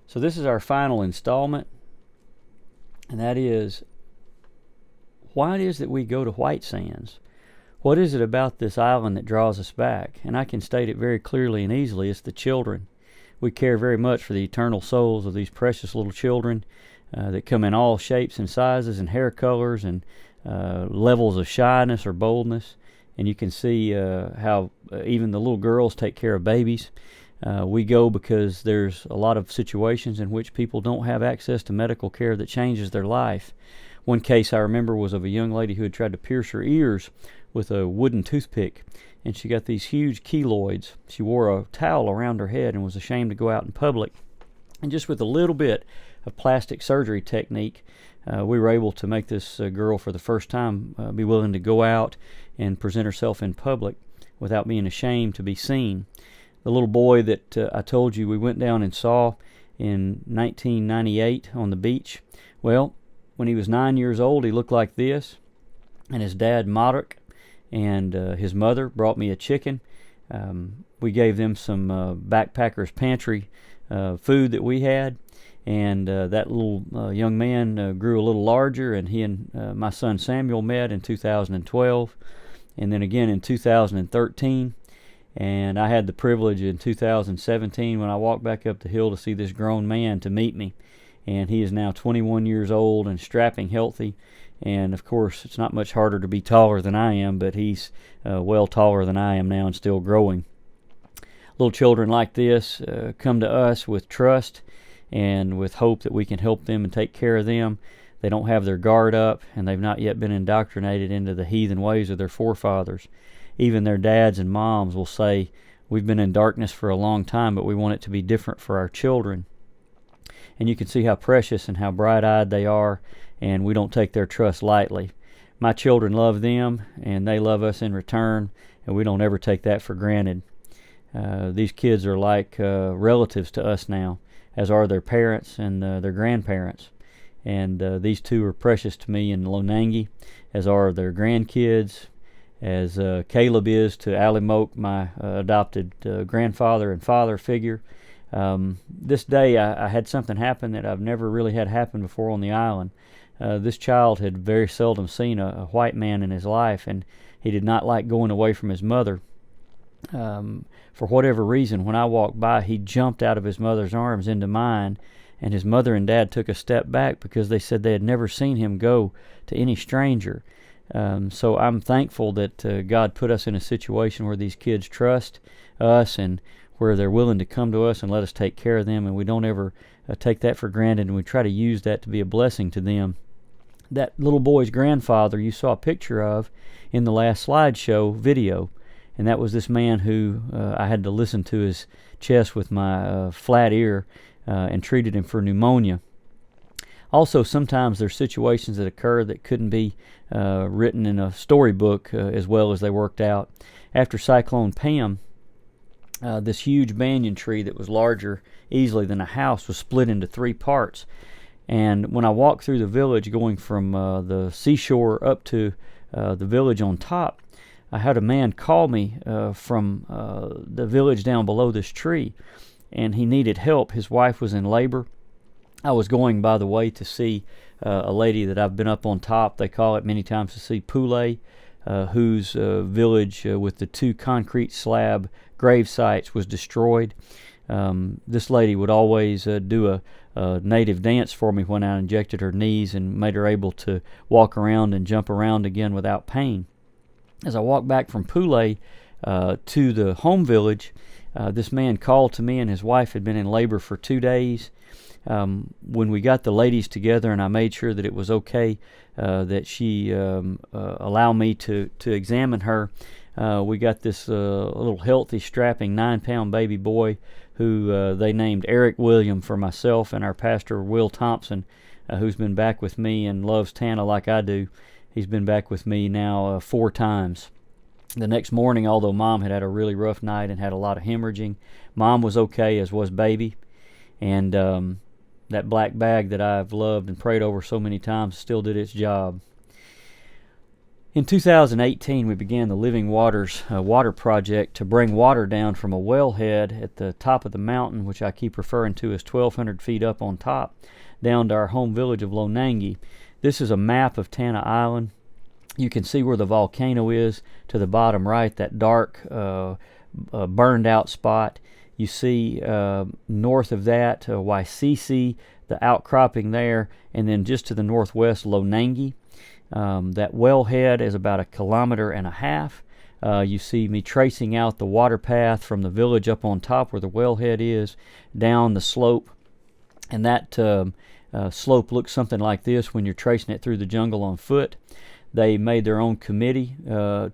So this is our final installment, and that is why it is that we go to White Sands. What is it about this island that draws us back? And I can state it very clearly and easily. It's the children. We care very much for the eternal souls of these precious little children that come in all shapes and sizes and hair colors and levels of shyness or boldness. And you can see how even the little girls take care of babies. We go because there's a lot of situations in which people don't have access to medical care that changes their life. One case I remember was of a young lady who had tried to pierce her ears with a wooden toothpick, and she got these huge keloids. She wore a towel around her head and was ashamed to go out in public. And just with a little bit of plastic surgery technique, we were able to make this girl for the first time be willing to go out and present herself in public without being ashamed to be seen. The little boy that I told you we went down and saw in 1998 on the beach, well, when he was 9 years old, he looked like this, and his dad, Modric, and his mother brought me a chicken. We gave them some Backpackers Pantry food that we had, and that little young man grew a little larger, and he and my son Samuel met in 2012, and then again in 2013. And I had the privilege in 2017 when I walked back up the hill to see this grown man to meet me. And he is now 21 years old and strapping healthy. And of course, it's not much harder to be taller than I am, but he's well taller than I am now and still growing. Little children like this come to us with trust and with hope that we can help them and take care of them. They don't have their guard up, and they've not yet been indoctrinated into the heathen ways of their forefathers. Even their dads and moms will say, we've been in darkness for a long time, but we want it to be different for our children. And you can see how precious and how bright-eyed they are, and we don't take their trust lightly. My children love them, and they love us in return, and we don't ever take that for granted. These kids are like relatives to us now, as are their parents and their grandparents. And these two are precious to me in Lonangi, as are their grandkids, as Caleb is to Alimoke, my adopted grandfather and father figure. This day I had something happen that I've never really had happen before on the island. This child had very seldom seen a white man in his life, and he did not like going away from his mother. For whatever reason, when I walked by, he jumped out of his mother's arms into mine, and his mother and dad took a step back because they said they had never seen him go to any stranger. So I'm thankful that God put us in a situation where these kids trust us and where they're willing to come to us and let us take care of them, and we don't ever take that for granted, and we try to use that to be a blessing to them. That little boy's grandfather you saw a picture of in the last slideshow video, and that was this man who I had to listen to his chest with my flat ear and treated him for pneumonia. Also, sometimes there's situations that occur that couldn't be written in a storybook as well as they worked out. After Cyclone Pam, this huge banyan tree that was larger easily than a house was split into 3 parts. And when I walked through the village going from the seashore up to the village on top, I had a man call me from the village down below this tree, and he needed help. His wife was in labor. I was going, by the way, to see a lady that I've been up on top. They call it many times to see Poulet, whose village with the 2 concrete slab grave sites was destroyed. This lady would always do a native dance for me when I injected her knees and made her able to walk around and jump around again without pain. As I walked back from Poulet to the home village, this man called to me, and his wife had been in labor for 2 days. When we got the ladies together and I made sure that it was okay that she allow me to examine her, we got this little healthy, strapping 9-pound baby boy who they named Eric William for myself and our pastor Will Thompson, who's been back with me and loves Tanna like I do. He's been back with me now 4 times. The next morning, although Mom had a really rough night and had a lot of hemorrhaging, Mom was okay, as was Baby. And that black bag that I've loved and prayed over so many times still did its job. In 2018, we began the Living Waters water project to bring water down from a wellhead at the top of the mountain, which I keep referring to as 1,200 feet up on top, down to our home village of Lonangi. This is a map of Tanna Island. You can see where the volcano is to the bottom right, that dark burned out spot. You see north of that Waisisi, the outcropping there, and then just to the northwest Lonangi. That wellhead is about 1.5 kilometers. You see me tracing out the water path from the village up on top where the wellhead is, down the slope. And that slope looks something like this when you're tracing it through the jungle on foot. They made their own committee,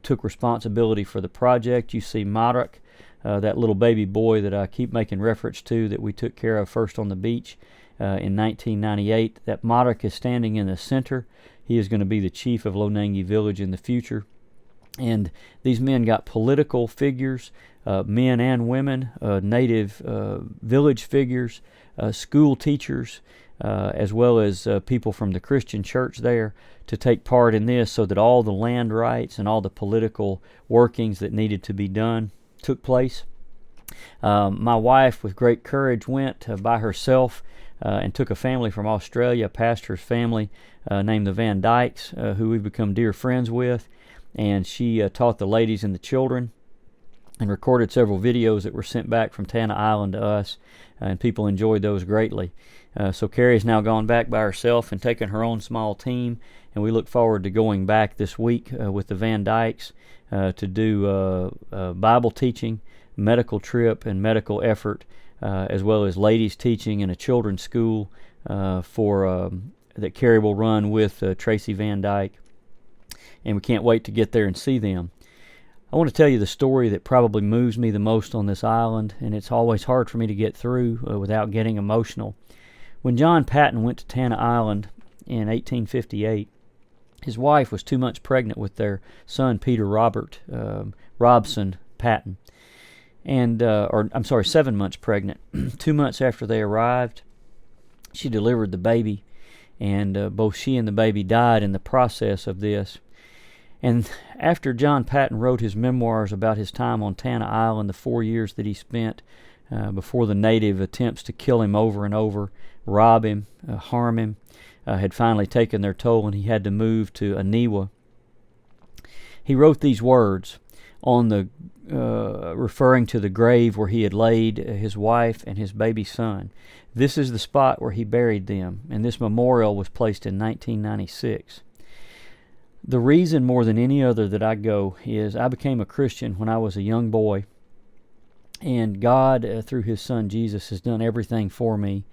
took responsibility for the project. You see Marak, that little baby boy that I keep making reference to that we took care of first on the beach in 1998. That Marak is standing in the center. He is going to be the chief of Lonangi Village in the future. And these men got political figures, men and women, native village figures, school teachers, as well as people from the Christian church there to take part in this so that all the land rights and all the political workings that needed to be done took place. My wife, with great courage, went by herself and took a family from Australia, a pastor's family named the Van Dykes, who we've become dear friends with, and she taught the ladies and the children and recorded several videos that were sent back from Tanna Island to us, and people enjoyed those greatly. So Carrie's now gone back by herself and taken her own small team, and we look forward to going back this week with the Van Dykes to do Bible teaching, medical trip, and medical effort, as well as ladies teaching and a children's school that Carrie will run with Tracy Van Dyke, and we can't wait to get there and see them. I want to tell you the story that probably moves me the most on this island, and it's always hard for me to get through without getting emotional. When John Patton went to Tanna Island in 1858, his wife was 2 months pregnant with their son Peter Robson Patton, and 7 months pregnant. 2 months after they arrived, she delivered the baby, and both she and the baby died in the process of this. And after John Patton wrote his memoirs about his time on Tanna Island, the 4 years that he spent before the native attempts to kill him over and over, rob him, harm him, had finally taken their toll, and he had to move to Aniwa. He wrote these words on the referring to the grave where he had laid his wife and his baby son. This is the spot where he buried them, and this memorial was placed in 1996. The reason more than any other that I go is I became a Christian when I was a young boy, and God, through His Son Jesus, has done everything for me,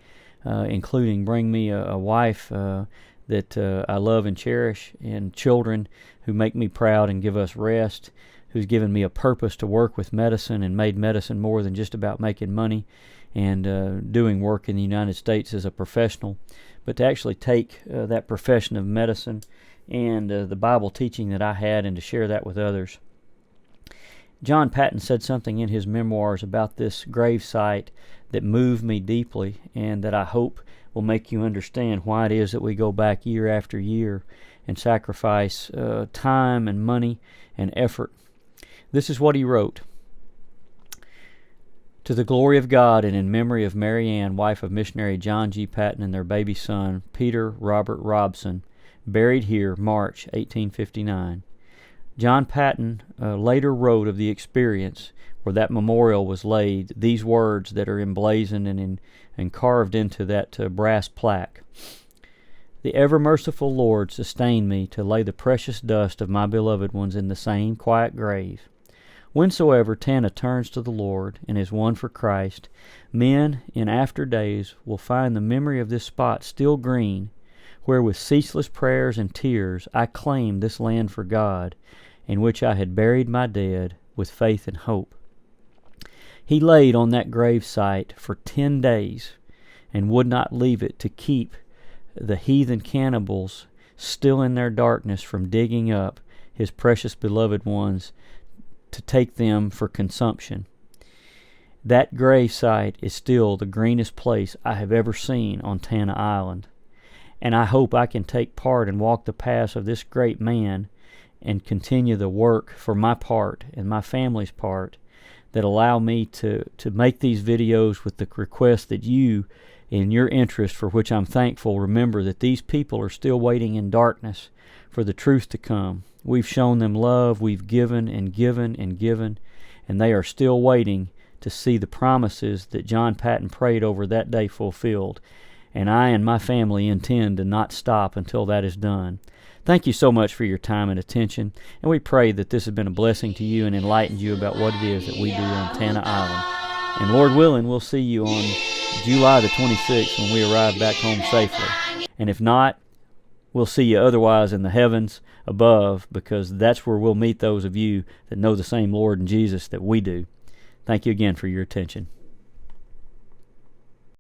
including bring me a wife that I love and cherish, and children who make me proud and give us rest, who's given me a purpose to work with medicine and made medicine more than just about making money and doing work in the United States as a professional, but to actually take that profession of medicine and the Bible teaching that I had and to share that with others. John Patton said something in his memoirs about this grave site that moved me deeply, and that I hope will make you understand why it is that we go back year after year and sacrifice time and money and effort. This is what he wrote. To the glory of God and in memory of Mary Ann, wife of missionary John G. Patton, and their baby son, Peter Robert Robson, buried here, March 1859. John Patton later wrote of the experience where that memorial was laid, these words that are emblazoned and carved into that brass plaque. The ever-merciful Lord sustained me to lay the precious dust of my beloved ones in the same quiet grave. Whensoever Tanna turns to the Lord and is won for Christ, men in after days will find the memory of this spot still green, where with ceaseless prayers and tears I claimed this land for God, in which I had buried my dead with faith and hope. He laid on that grave site for 10 days and would not leave it to keep the heathen cannibals still in their darkness from digging up his precious beloved ones to take them for consumption. That grave site is still the greenest place I have ever seen on Tanna Island, and I hope I can take part and walk the paths of this great man and continue the work for my part and my family's part that allow me to make these videos with the request that you, in your interest, for which I'm thankful, remember that these people are still waiting in darkness for the truth to come. We've shown them love, we've given and given and given, and they are still waiting to see the promises that John Patton prayed over that day fulfilled. And I and my family intend to not stop until that is done. Thank you so much for your time and attention, and we pray that this has been a blessing to you and enlightened you about what it is that we do on Tanna Island. And Lord willing, we'll see you on July the 26th when we arrive back home safely. And if not, we'll see you otherwise in the heavens above, because that's where we'll meet those of you that know the same Lord and Jesus that we do. Thank you again for your attention.